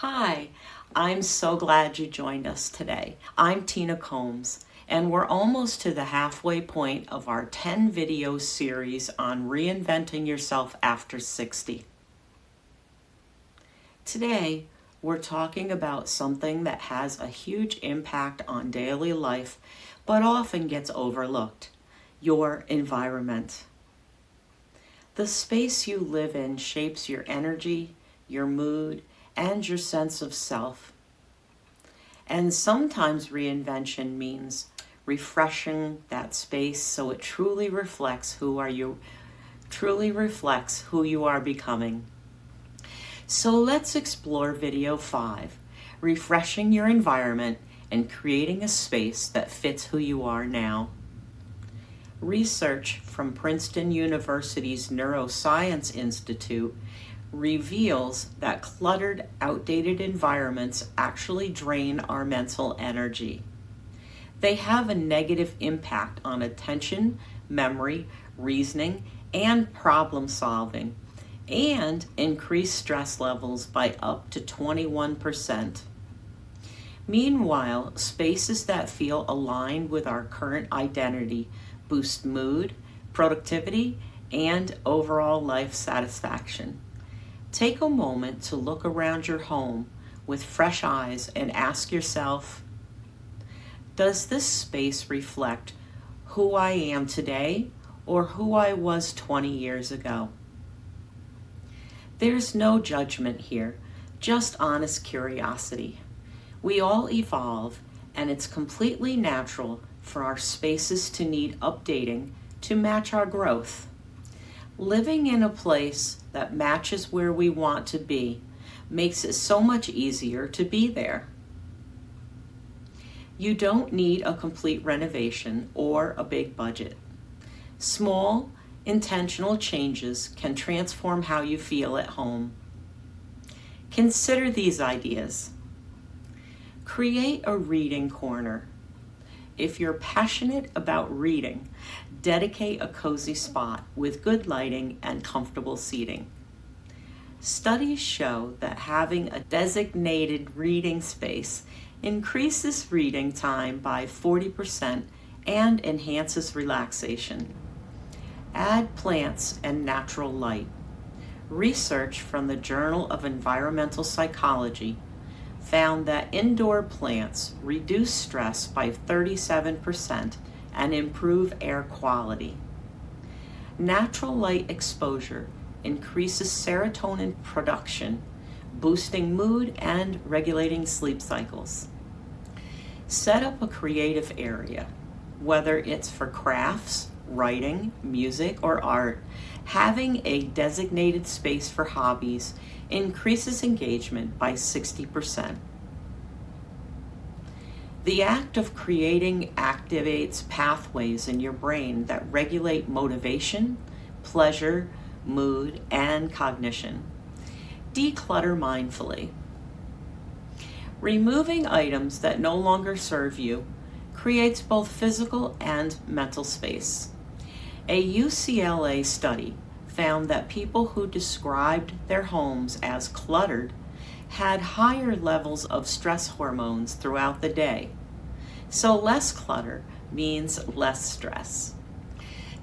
Hi, I'm so glad you joined us today. I'm Tina Combs, and we're almost to the halfway point of our 10 video series on reinventing yourself after 60. Today, we're talking about something that has a huge impact on daily life, but often gets overlooked: your environment. The space you live in shapes your energy, your mood, and your sense of self. And sometimes reinvention means refreshing that space so it truly reflects who you are becoming. So let's explore video 5, refreshing your environment and creating a space that fits who you are now. Research from Princeton University's Neuroscience Institute reveals that cluttered, outdated environments actually drain our mental energy. They have a negative impact on attention, memory, reasoning, and problem solving, and increase stress levels by up to 21%. Meanwhile, spaces that feel aligned with our current identity boost mood, productivity, and overall life satisfaction. Take a moment to look around your home with fresh eyes and ask yourself, does this space reflect who I am today or who I was 20 years ago? There's no judgment here, just honest curiosity. We all evolve, and it's completely natural for our spaces to need updating to match our growth. Living in a place that matches where we want to be makes it so much easier to be there. You don't need a complete renovation or a big budget. Small, intentional changes can transform how you feel at home. Consider these ideas. Create a reading corner. If you're passionate about reading, dedicate a cozy spot with good lighting and comfortable seating. Studies show that having a designated reading space increases reading time by 40% and enhances relaxation. Add plants and natural light. Research from the Journal of Environmental Psychology found that indoor plants reduce stress by 37% and improve air quality. Natural light exposure increases serotonin production, boosting mood and regulating sleep cycles. Set up a creative area, whether it's for crafts, writing, music, or art. Having a designated space for hobbies increases engagement by 60%. The act of creating activates pathways in your brain that regulate motivation, pleasure, mood, and cognition. Declutter mindfully. Removing items that no longer serve you creates both physical and mental space. A UCLA study found that people who described their homes as cluttered had higher levels of stress hormones throughout the day. So less clutter means less stress.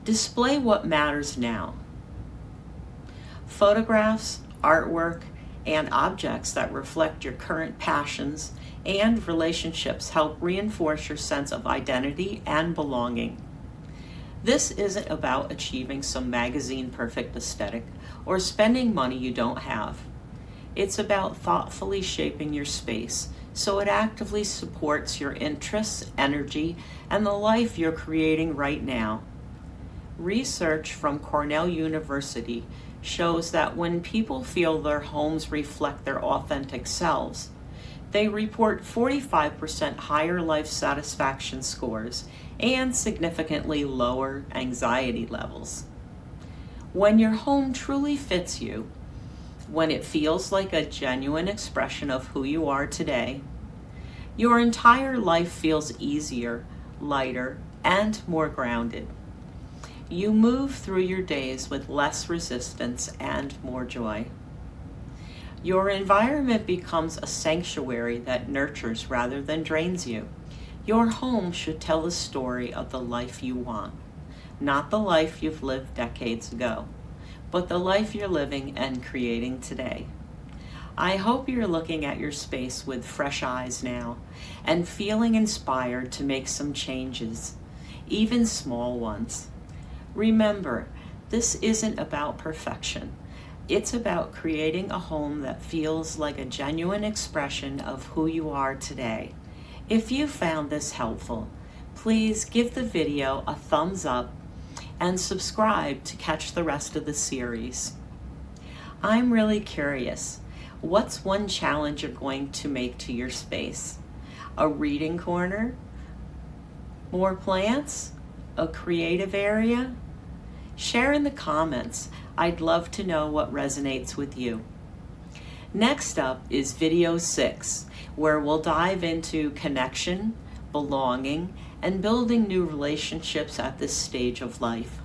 Display what matters now. Photographs, artwork, and objects that reflect your current passions and relationships help reinforce your sense of identity and belonging. This isn't about achieving some magazine perfect aesthetic or spending money you don't have. It's about thoughtfully shaping your space so it actively supports your interests, energy, and the life you're creating right now. Research from Cornell University shows that when people feel their homes reflect their authentic selves, they report 45% higher life satisfaction scores and significantly lower anxiety levels. When your home truly fits you, when it feels like a genuine expression of who you are today, your entire life feels easier, lighter, and more grounded. You move through your days with less resistance and more joy. Your environment becomes a sanctuary that nurtures rather than drains you. Your home should tell the story of the life you want, not the life you've lived decades ago, but the life you're living and creating today. I hope you're looking at your space with fresh eyes now and feeling inspired to make some changes, even small ones. Remember, this isn't about perfection. It's about creating a home that feels like a genuine expression of who you are today. If you found this helpful, please give the video a thumbs up and subscribe to catch the rest of the series. I'm really curious. What's one challenge you're going to make to your space? A reading corner? More plants? A creative area? Share in the comments. I'd love to know what resonates with you. Next up is video 6, where we'll dive into connection, belonging, and building new relationships at this stage of life.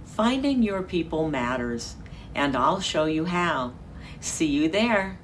Finding your people matters, and I'll show you how. See you there.